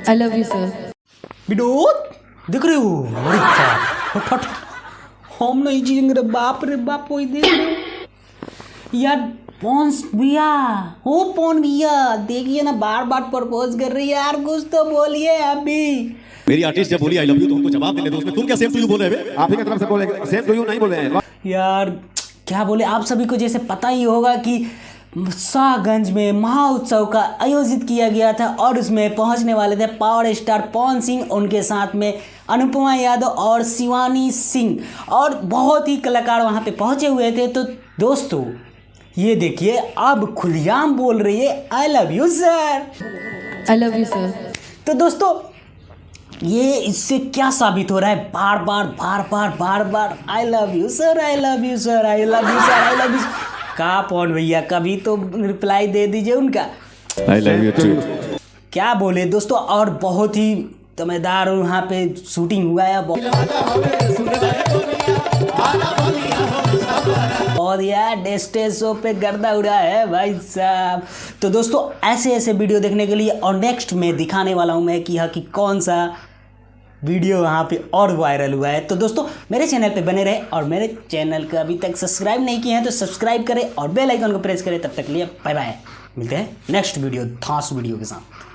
I love you sir. Vinod देख रहे हो? अरे बाप, हट हट, हम नहीं जिएंगे रे बाप रे बाप। वही देख रहे हो यार, पॉन्स भैया, हो पॉन भैया, देखिए ना बार बार प्रपोज कर रही है यार, कुछ तो बोलिए अभी। मेरी आर्टिस्ट जब बोली आई लव यू तो हमको जवाब देने दो, उसमें तुम क्या सेम टू यू बोल रहे हो? आप ही की तरफ से बोल रहे हैं, सेम टू यू नहीं बोल रहे हैं यार क्या बोले, आप सभी को जैसे पता ही होगा कि शाहगंज में महाउत्सव का आयोजित किया गया था और उसमें पहुंचने वाले थे पावर स्टार पवन सिंह, उनके साथ में अनुपमा यादव और शिवानी सिंह और बहुत ही कलाकार वहां पे पहुंचे हुए थे। तो दोस्तों ये देखिए, अब खुलेआम बोल रही है I love you sir. I love you sir. तो दोस्तों ये इससे क्या साबित हो रहा है, बार बार I love you sir, I love you sir, I love you sir, I love you. का पवन भैया कभी तो रिप्लाई दे दीजिए उनका। I love you too. क्या बोले दोस्तों, और बहुत ही दमदार वहाँ पे शूटिंग हुआ है, और यार स्टेज शो पे गर्दा उड़ा है भाई साहब। तो दोस्तों ऐसे ऐसे वीडियो देखने के लिए और नेक्स्ट में दिखाने वाला हूँ मैं कि हाँ कि कौन सा वीडियो वहाँ पे और वायरल हुआ है। तो दोस्तों मेरे चैनल पे बने रहे और मेरे चैनल को अभी तक सब्सक्राइब नहीं किए हैं तो सब्सक्राइब करें और बेल आइकन को प्रेस करें। तब तक के लिए बाय बाय, मिलते हैं नेक्स्ट वीडियो धांस वीडियो के साथ।